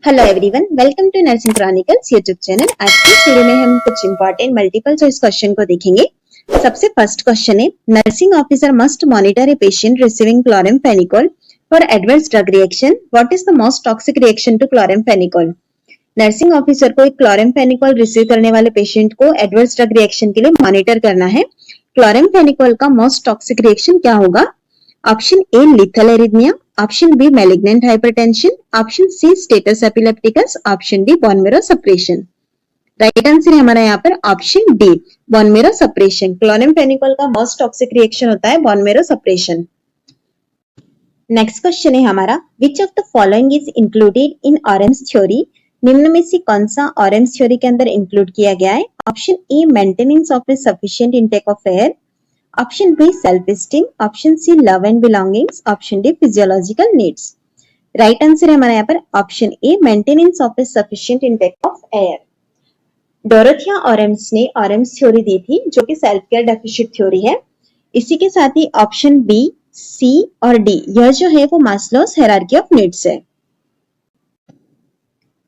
Hello everyone, welcome to Nursing Chronicles YouTube channel. आज की इस वीडियो में हम कुछ इंपॉर्टेंट मल्टीपल चॉइस क्वेश्चन को देखेंगे। सबसे फर्स्ट क्वेश्चन है, nursing officer must monitor a patient receiving chloramphenicol for adverse drug reaction. What is the most toxic reaction to chloramphenicol? Nursing officer को एक क्लोरामफेनिकोल रिसीव करने वाले पेशेंट को adverse drug reaction के लिए मॉनिटर करना है। क्लोरामफेनिकोल का मोस्ट टॉक्सिक रिएक्शन क्या होगा? Option A lethal arrhythmia, option B malignant hypertension, option C status epilepticus, option D bone marrow suppression. Right answer है हमारा यहाँ पर option D bone marrow suppression. Chloramphenicol का मोस्ट टॉक्सिक रिएक्शन होता है bone marrow suppression. Next question है हमारा, which of the following is included in orange theory? निम्न में से कौन सा ऑरेंज थ्योरी के अंदर इंक्लूड किया गया है? Option A maintenance of a sufficient intake of air, option B self esteem, option C love and belongings, option D physiological needs. Right answer है हमारा यहाँ पर option A maintenance of a sufficient intake of air. Dorothea Orem's ने Orem's theory दी थी जो कि self care deficit theory है। इसी के साथ ही ऑप्शन बी, सी और डी यह जो है वो मास्लोस हायरार्की ऑफ नीड्स है।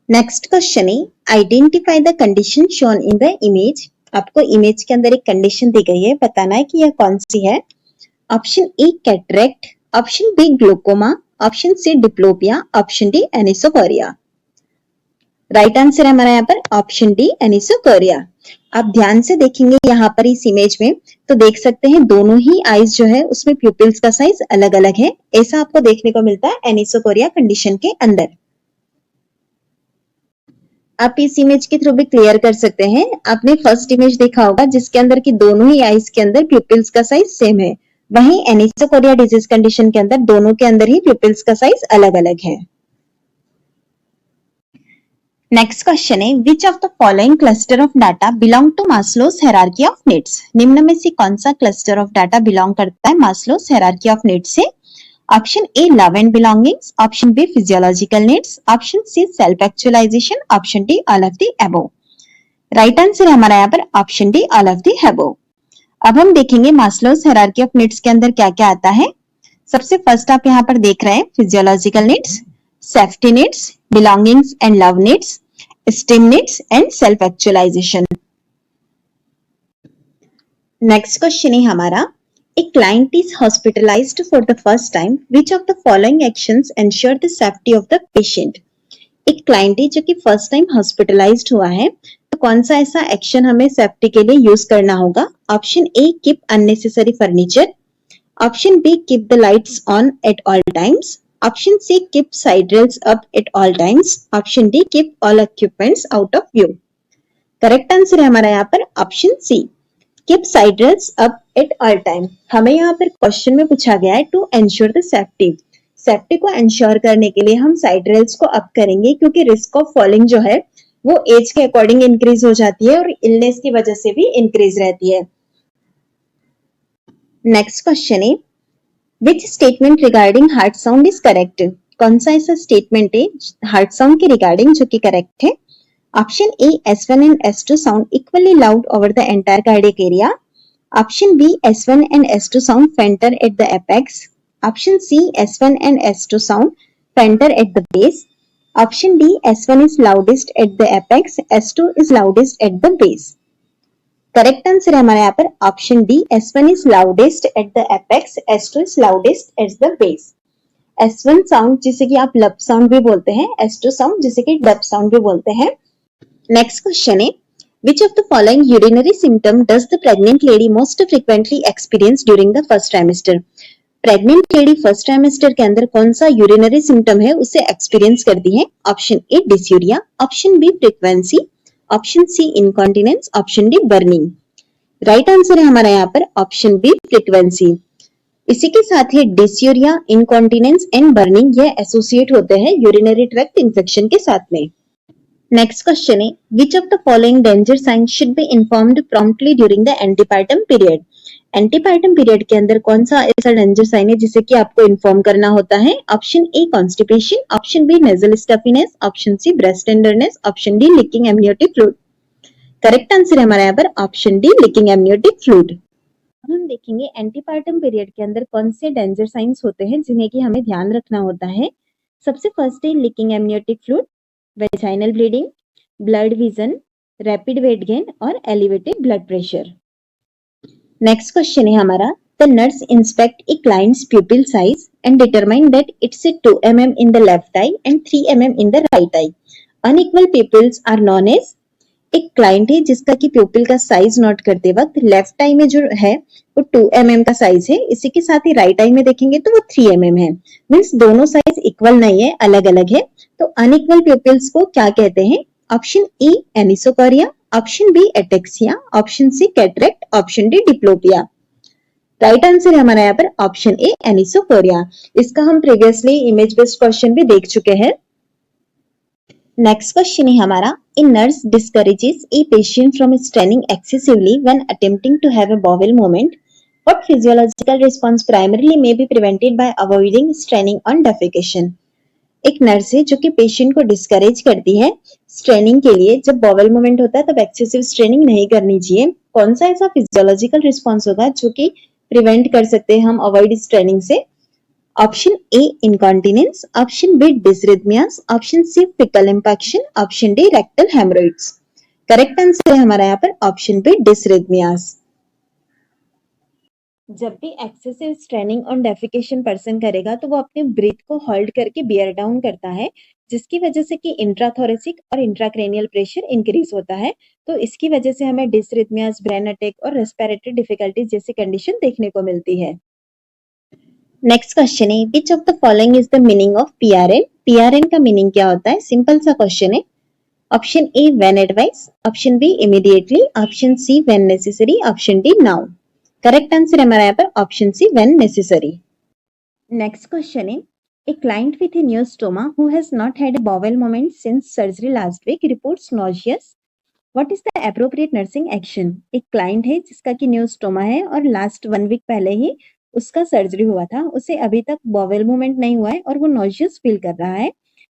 नेक्स्ट क्वेश्चन है, identify the condition shown in the image. आपको इमेज के अंदर एक कंडीशन दी गई है, बताना है कि यह कौन सी है। Option A cataract, option B glaucoma, option C diplopia, option D anisocoria. Right answer है हमारा यहाँ पर ऑप्शन डी एनिसोकोरिया। आप ध्यान से देखेंगे यहाँ पर इस इमेज में तो देख सकते हैं दोनों ही आईज जो है उसमें प्यूपिल्स का साइज अलग अलग है। ऐसा आपको देखने को मिलता है एनिसोकोरिया कंडीशन के अंदर। आप इस इमेज के थ्रू भी क्लियर कर सकते हैं। आपने फर्स्ट इमेज देखा होगा जिसके अंदर की दोनों ही आईज के अंदर प्यूपिल्स का साइज सेम है, वहीं एनिसोकोरिया डिजीज कंडीशन के अंदर दोनों के अंदर ही प्यूपिल्स का साइज अलग अलग है। नेक्स्ट क्वेश्चन है, which of the following cluster of data belong to Maslow's hierarchy of needs? निम्न में से कौन सा क्लस्टर ऑफ डाटा बिलोंग करता है मास्लोस हायरार्की ऑफ नीड्स से? Option A love and belongings, option B physiological needs, option C self actualisation, option D all of the above. Right answer है हमारा यहाँ पर option D all of the above. अब हम देखेंगे मास्लोस hierarchy of needs के अंदर क्या क्या आता है। सबसे फर्स्ट आप यहाँ पर देख रहे हैं physiological needs, safety needs, belongings and love needs, esteem needs and self actualization. Next question है हमारा, a client is hospitalized for the first time. Which of the following actions ensure the safety of the patient? एक client है जो कि first time hospitalised हुआ है, तो कौन सा ऐसा एक्शन हमें सेफ्टी के लिए यूज करना होगा? Option A keep unnecessary furniture, option B keep the lights on at all times, option C keep side rails up at all times, option D keep all equipments out of view. Correct answer है हमारा यहाँ पर option C keep side rails up at all time. हमें यहाँ पर question में पूछा गया है to ensure the safety. Safety को एंश्योर करने के लिए हम साइड रेल्स को अप करेंगे क्योंकि रिस्क ऑफ फॉलिंग जो है वो एज के अकॉर्डिंग इंक्रीज हो जाती है और इलनेस की वजह से भी इंक्रीज रहती है। नेक्स्ट क्वेश्चन है, Which statement regarding heart sound is correct? कौन सा ऐसा स्टेटमेंट है हार्ट साउंड के रिगार्डिंग जो कि करेक्ट है? Option A S1 and S2 sound equally loud over the entire cardiac area, option B S1 and S2 sound fainter at the apex, option C S1 and S2 sound fainter at the base, option D S1 is loudest at the apex, S2 is loudest at the base। Correct answer है हमारे यहाँ पर option D S1 is loudest at the apex, S2 is loudest at the base। S1 sound जिसे कि आप लब sound भी बोलते हैं, S2 साउंड जिसे कि डब साउंड भी बोलते हैं। नेक्स्ट क्वेश्चन है, which of the following urinary symptom does the pregnant lady most frequently experience during the first trimester? Pregnant lady first trimester के अंदर कौन सा यूरिनरी सिम्टम है उसे एक्सपीरियंस करती है? Option A dysuria, option B frequency, option C incontinence, option D burning. Right answer है हमारा यहाँ पर ऑप्शन बी फ्रीक्वेंसी। इसी के साथ ही डिस्यूरिया, इनकॉन्टिनेंस एंड बर्निंग ये एसोसिएट होते हैं यूरिनरी ट्रैक्ट इन्फेक्शन के साथ में। नेक्स्ट क्वेश्चन है, which of the following danger science should be informed promptly during the antepartum period? Antepartum period के अंदर कौन सा ऐसा डेंजर साइन है जिसे कि आपको इन्फॉर्म करना होता है? Option A constipation, option B nasal stuffiness, option C breast tenderness, option D leaking amniotic fluid. Correct answer है हमारा यहाँ पर option D leaking amniotic fluid. अब हम देखेंगे एंटीपार्टम पीरियड के अंदर कौन से डेंजर साइंस होते हैं जिन्हें कि हमें ध्यान रखना होता है। सबसे फर्स्ट है leaking amniotic fluid, vaginal bleeding, blurred vision, rapid weight gain और elevated blood pressure. Next question है हमारा, the nurse inspect a client's pupil size and determine that it's 2 mm in the left eye and 3 mm in the right eye. Unequal pupils are known as। एक client है जिसका कि प्यूपिल का size note करते वक्त left आई में जो है वो 2 mm का साइज है, इसी के साथ ही राइट आई में देखेंगे तो वो 3 mm है। मीन्स दोनों साइज इक्वल नहीं है, अलग अलग है। तो अनइक्वल प्यूपिल्स को क्या कहते हैं? Option A anisocoria, option B ataxia, option C cataract, option D diplopia. Right answer है हमारा यहाँ पर ऑप्शन ए एनिसोकोरिया। इसका हम प्रीवियसली इमेज बेस्ड क्वेश्चन भी देख चुके हैं। नेक्स्ट क्वेश्चन है हमारा, a nurse discourages a patient from straining excessively when attempting to have a bowel movement. What physiological response primarily may be prevented by avoiding straining on defecation. एक nurse है जो कि पेशेंट को discourage करती है straining के लिए। जब बॉवेल मूवमेंट होता है तब एक्सेसिव स्ट्रेनिंग नहीं करनी चाहिए। कौन सा ऐसा फिजियोलॉजिकल रिस्पांस होगा जो कि प्रिवेंट कर सकते हैं हम अवॉइड स्ट्रेनिंग से? Option A incontinence, option B dysrhythmias, option C faecal infection, option D rectal haemorrhoids. Correct answer है हमारा यहाँ पर ऑप्शन बी डिसरिथमियास। जब भी excessive straining on defecation person करेगा तो वो अपने ब्रीथ को होल्ड करके बियर डाउन करता है, जिसकी वजह से कि इंट्राथोरेसिक और इंट्राक्रेनियल प्रेशर इंक्रीज होता है। तो इसकी वजह से हमें डिसरिथमियास, ब्रेन अटैक और रेस्पिरेटरी डिफिकल्टीज जैसी कंडीशन देखने को मिलती है। नेक्स्ट क्वेश्चन है, which of the following is the meaning of PRN. PRN का मीनिंग क्या होता है? सिंपल सा क्वेश्चन है। Option A when advise, option B immediately, option C when necessary, option D now. Correct answer है हमारा यहाँ पर option C when necessary. Next question है, a client with a neostoma who has not had a bowel movement since surgery last week reports nauseous. What is the appropriate nursing action? एक client है जिसका कि न्यूस्टोमा है और last 1 week पहले ही उसका surgery हुआ था, उसे अभी तक बॉवेल मूवमेंट नहीं हुआ है और वो नॉजियस फील कर रहा है।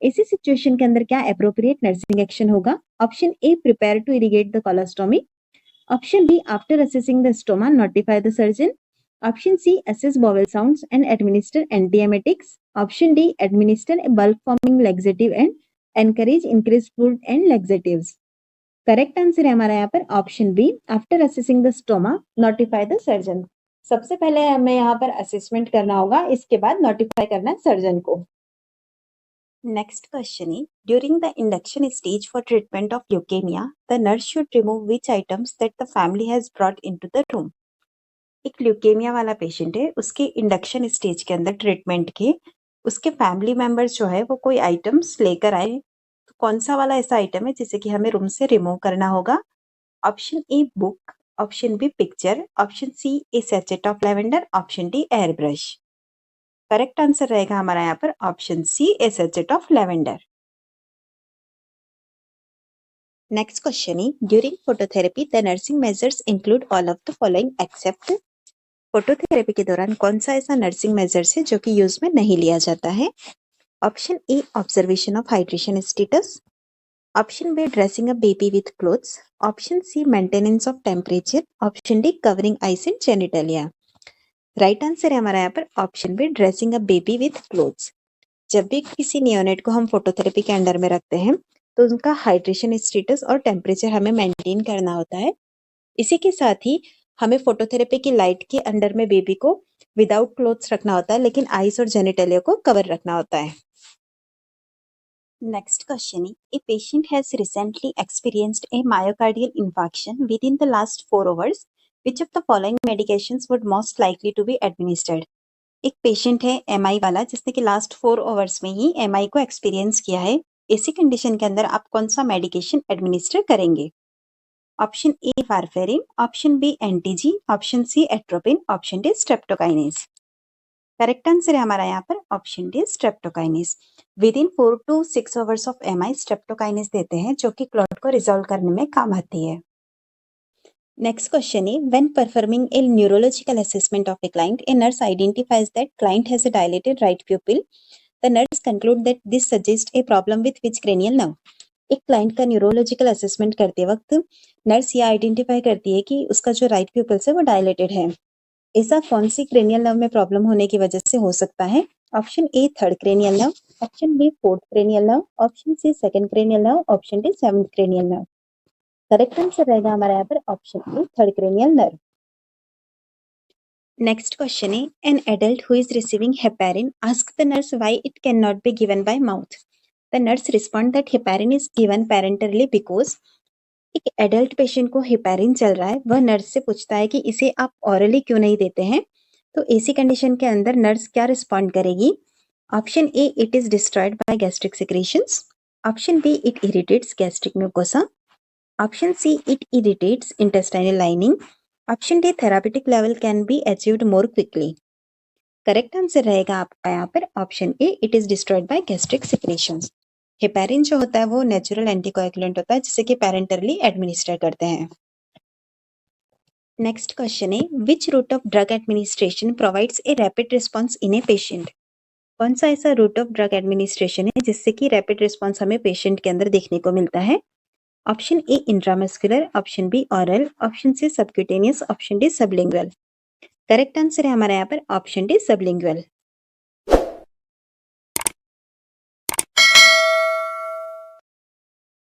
ऐसी सिचुएशन के अंदर क्या एप्रोप्रिएट नर्सिंग एक्शन होगा? Option A prepare to irrigate the colostomy, option B after assessing the stoma notify the surgeon, option C assess bowel sounds and administer antiemetics, option D administer a bulk forming laxative and encourage increased food and laxatives। Correct answer है हमारा यहाँ पर option B after assessing the stoma notify the surgeon. सबसे पहले हमें यहाँ पर assessment करना होगा, इसके बाद नोटिफाई करना सर्जन को। नेक्स्ट क्वेश्चन है, during the induction stage for treatment of leukaemia the nurse should remove which items that the family has brought into the room. एक ल्यूकेमिया वाला पेशेंट है, उसके इंडक्शन स्टेज के अंदर ट्रीटमेंट के उसके फैमिली मेंबर्स जो है वो कोई आइटम्स लेकर आए, तो कौन सा वाला ऐसा आइटम है जिसे कि हमें रूम से रिमूव करना होगा? Option A book, option B picture, option C a sachet of lavender, option D air brush. Correct answer रहेगा हमारा यहाँ पर option C a sachet of lavender. Next question है, during phototherapy the nursing measures include all of the following except. Phototherapy के दौरान कौन सा ऐसा नर्सिंग मेजर्स है जो कि यूज में नहीं लिया जाता है? Option A observation of hydration status, option B dressing a baby with clothes, option C maintenance of temperature, option D covering eyes and genitalia. Right answer है हमारा यहाँ पर option B dressing a baby with clothes. जब भी किसी neonate को हम phototherapy के अंडर में रखते हैं तो उनका हाइड्रेशन स्टेटस और टेम्परेचर हमें मेंटेन करना होता है। इसी के साथ ही हमें फोटोथेरेपी की लाइट के अंडर में बेबी को विदाउट क्लोथ्स रखना होता है, लेकिन आइस और जेनिटलिया को कवर रखना होता है। नेक्स्ट क्वेश्चन है, a patient has recently experienced a myocardial infarction within the last 4 hours, which of the following medications would most likely to be administered. एक पेशेंट है एमआई वाला जिसने कि लास्ट 4 आवर्स में ही एमआई को experience किया है। ऐसी कंडीशन के अंदर आप कौन सा मेडिकेशन एडमिनिस्टर करेंगे? Option A warfarin, option B एंटीजी, option C atropine, option D streptokinase. Correct answer है हमारा यहाँ पर option D streptokinase. Within 4 to 6 hours of MI streptokinase देते हैं जो कि क्लॉट को रिजॉल्व करने में काम आती है। नेक्स्ट क्वेश्चन है, when performing A neurological assessment of a client a nurse identifies that client has a dilated right प्यूपिल, the nurse conclude that this suggest a problem with which cranial nerve. एक client का neurological assessment करते वक्त nurse ये identify करती है कि उसका जो राइट प्यूपिल्स है वो डायलेटेड है। ऐसा कौन सी क्रेनियल नर्व में प्रॉब्लम होने की वजह से हो सकता है? Option A third cranial nerve, option B fourth cranial nerve, option C second cranial nerve, option D seventh cranial nerve. Correct answer रहेगा हमारा यहाँ पर option A third cranial nerve. Next question is an adult who is receiving heparin ask the nurse why it can not be given by mouth. The nurse respond that heparin is given parenterally because. एक adult patient को heparin चल रहा है, वह nurse से पूछता है कि इसे आप ऑरली क्यों नहीं देते हैं। तो ऐसी कंडीशन के अंदर नर्स क्या रिस्पॉन्ड करेगी? Option A it is destroyed by gastric secretions, option B it irritates gastric mucosa, option see it irritates intestinal lining, option D therapeutic level can be achieved more quickly. Correct answer रहेगा आपका यहाँ पर option A it is destroyed by gastric secretions. Heparin जो होता है वो natural anticoagulant होता है जिसे कि पैरेंटरली एडमिनिस्टर करते हैं। नेक्स्ट क्वेश्चन है which route of drug administration provides a rapid response in a patient. कौन सा ऐसा रूट ऑफ ड्रग एडमिनिस्ट्रेशन है जिससे कि रैपिड रिस्पॉन्स हमें पेशेंट के अंदर देखने को मिलता है? Option A intramuscular, option B oral, option C subcutaneous, option D sublingual. Correct answer है हमारा यहाँ पर ऑप्शन डी सबलिंगुअल।